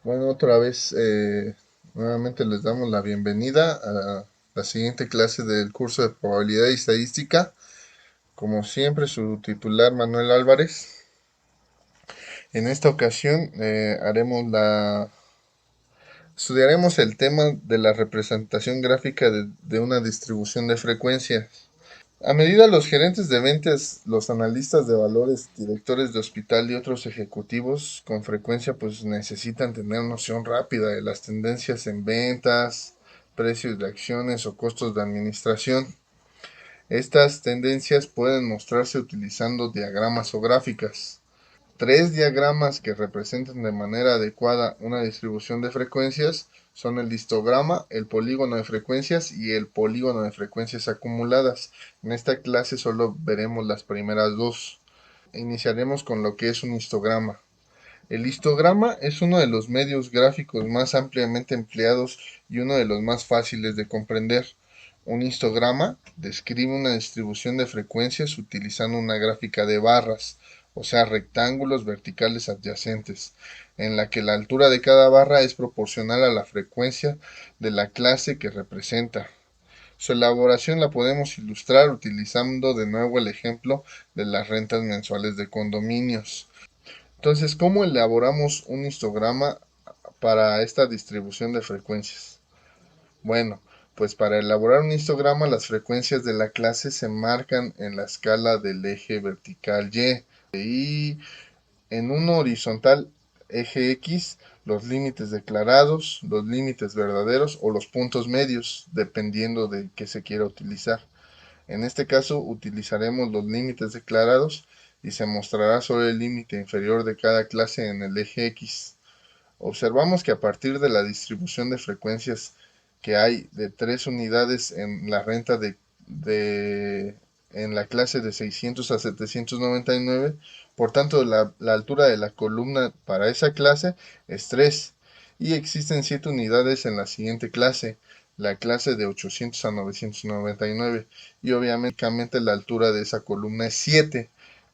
Bueno, otra vez, nuevamente les damos la bienvenida a la siguiente clase del curso de probabilidad y estadística. Como siempre, su titular Manuel Álvarez. En esta ocasión estudiaremos el tema de la representación gráfica de una distribución de frecuencias. A medida los gerentes de ventas, los analistas de valores, directores de hospital y otros ejecutivos con frecuencia pues necesitan tener noción rápida de las tendencias en ventas, precios de acciones o costos de administración. Estas tendencias pueden mostrarse utilizando diagramas o gráficas. Tres diagramas que representan de manera adecuada una distribución de frecuencias son el histograma, el polígono de frecuencias y el polígono de frecuencias acumuladas. En esta clase solo veremos las primeras dos. Iniciaremos con lo que es un histograma. El histograma es uno de los medios gráficos más ampliamente empleados y uno de los más fáciles de comprender. Un histograma describe una distribución de frecuencias utilizando una gráfica de barras, o sea, rectángulos verticales adyacentes, en la que la altura de cada barra es proporcional a la frecuencia de la clase que representa. Su elaboración la podemos ilustrar utilizando de nuevo el ejemplo de las rentas mensuales de condominios. Entonces, ¿cómo elaboramos un histograma para esta distribución de frecuencias? Bueno, pues para elaborar un histograma las frecuencias de la clase se marcan en la escala del eje vertical y en uno horizontal eje X los límites declarados, los límites verdaderos o los puntos medios, dependiendo de qué se quiera utilizar. En este caso utilizaremos los límites declarados y se mostrará sobre el límite inferior de cada clase en el eje X. Observamos que a partir de la distribución de frecuencias que hay de 3 unidades en la renta en la clase de 600 a 799, por tanto la altura de la columna para esa clase es 3 y existen 7 unidades en la siguiente clase, la clase de 800 a 999 y obviamente la altura de esa columna es 7.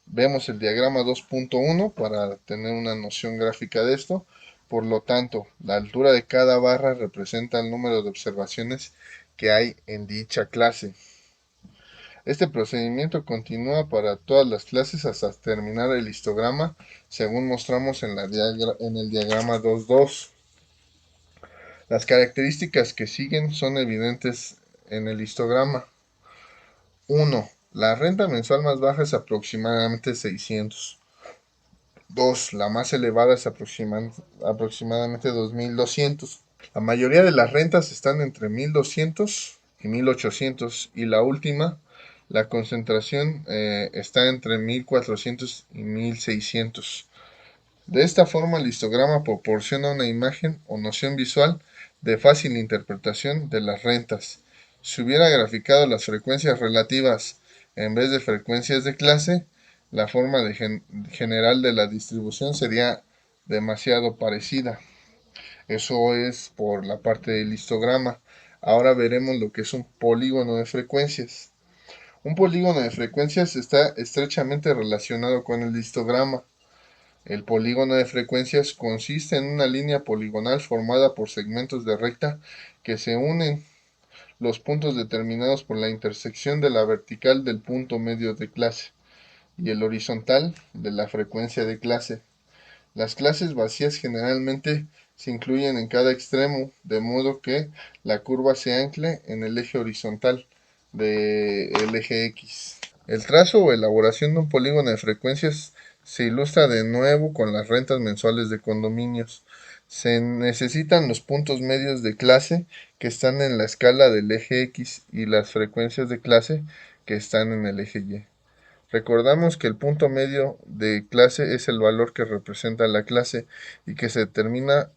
Vemos el diagrama 2.1 para tener una noción gráfica de esto. Por lo tanto, la altura de cada barra representa el número de observaciones que hay en dicha clase. Este procedimiento continúa para todas las clases hasta terminar el histograma, según mostramos en el diagrama 2.2. Las características que siguen son evidentes en el histograma. 1. La renta mensual más baja es aproximadamente 600. 2. La más elevada es aproximadamente 2200. La mayoría de las rentas están entre 1200 y 1800 y la última, la concentración está entre 1400 y 1600. De esta forma el histograma proporciona una imagen o noción visual de fácil interpretación de las rentas. Si hubiera graficado las frecuencias relativas en vez de frecuencias de clase, la forma general de la distribución sería demasiado parecida. Eso es por la parte del histograma. Ahora veremos lo que es un polígono de frecuencias. Un polígono de frecuencias está estrechamente relacionado con el histograma. El polígono de frecuencias consiste en una línea poligonal formada por segmentos de recta que se unen los puntos determinados por la intersección de la vertical del punto medio de clase y el horizontal de la frecuencia de clase. Las clases vacías generalmente se incluyen en cada extremo, de modo que la curva se ancle en el eje horizontal del eje X. El trazo o elaboración de un polígono de frecuencias se ilustra de nuevo con las rentas mensuales de condominios. Se necesitan los puntos medios de clase que están en la escala del eje X y las frecuencias de clase que están en el eje Y. Recordamos que el punto medio de clase es el valor que representa la clase y que se determina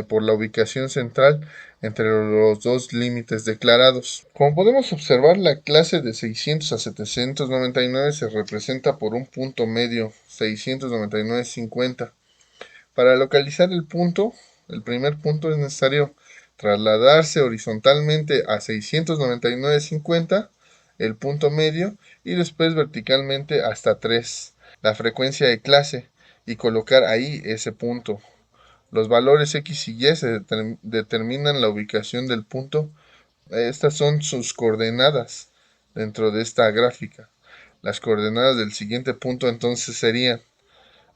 por la ubicación central entre los dos límites declarados. Como podemos observar, la clase de 600 a 799 se representa por un punto medio 699,50. Para localizar el primer punto es necesario trasladarse horizontalmente a 699,50, el punto medio, y después verticalmente hasta 3, la frecuencia de clase, y colocar ahí ese punto. Los valores X y Y se determinan la ubicación del punto. Estas son sus coordenadas dentro de esta gráfica. Las coordenadas del siguiente punto entonces serían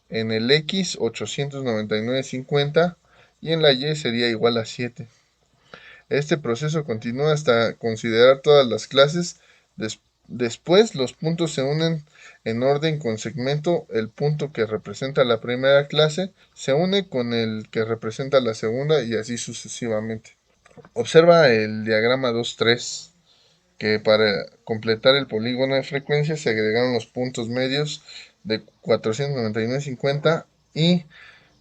en el X 899,50 y en la Y sería igual a 7. Este proceso continúa hasta considerar todas las clases. Después los puntos se unen en orden con segmento. El punto que representa la primera clase se une con el que representa la segunda y así sucesivamente. Observa el diagrama 2.3, que para completar el polígono de frecuencia se agregaron los puntos medios de 499,50 y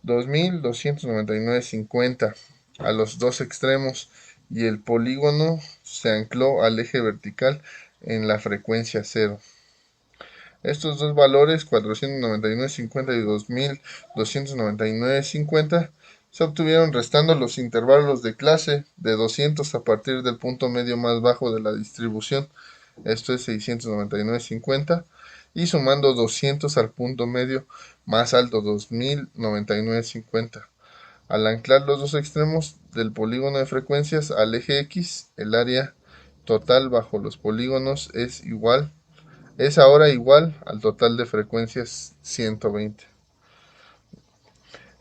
2299,50 a los dos extremos, y el polígono se ancló al eje vertical en la frecuencia 0. Estos dos valores, 499,50 y 2299,50, se obtuvieron restando los intervalos de clase de 200 a partir del punto medio más bajo de la distribución, esto es 699,50, y sumando 200 al punto medio más alto, 2099,50. Al anclar los dos extremos del polígono de frecuencias al eje X, el área total bajo los polígonos es ahora igual al total de frecuencias 120.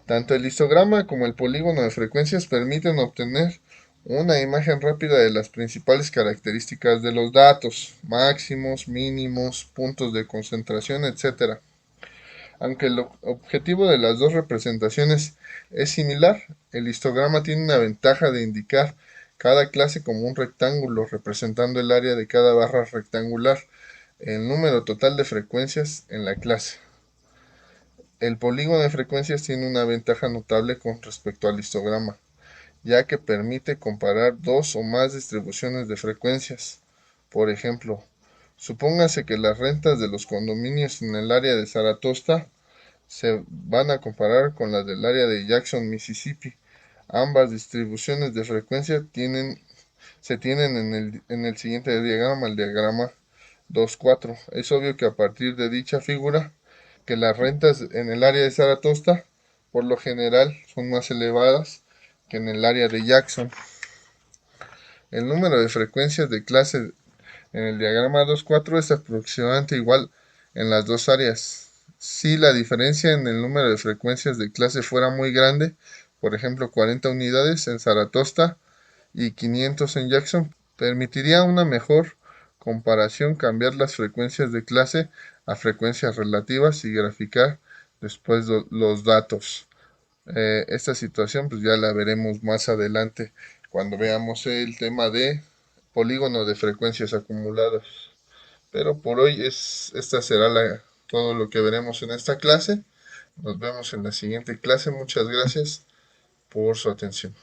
Tanto el histograma como el polígono de frecuencias permiten obtener una imagen rápida de las principales características de los datos, máximos, mínimos, puntos de concentración, etc. Aunque el objetivo de las dos representaciones es similar, el histograma tiene una ventaja de indicar cada clase como un rectángulo representando el área de cada barra rectangular, el número total de frecuencias en la clase. El polígono de frecuencias tiene una ventaja notable con respecto al histograma, ya que permite comparar dos o más distribuciones de frecuencias. Por ejemplo, supóngase que las rentas de los condominios en el área de Saratoga se van a comparar con las del área de Jackson, Mississippi. Ambas distribuciones de frecuencia se tienen en el siguiente diagrama, el diagrama 2.4. Es obvio que a partir de dicha figura, que las rentas en el área de Saratoga por lo general son más elevadas que en el área de Jackson. El número de frecuencias de clase en el diagrama 2.4 es aproximadamente igual en las dos áreas. Si la diferencia en el número de frecuencias de clase fuera muy grande, por ejemplo 40 unidades en Saratoga y 500 en Jackson, permitiría una mejor comparación, cambiar las frecuencias de clase a frecuencias relativas y graficar después los datos. Esta situación pues ya la veremos más adelante cuando veamos el tema de polígono de frecuencias acumuladas. Pero por hoy esta será todo lo que veremos en esta clase. Nos vemos en la siguiente clase. Muchas gracias por su atención.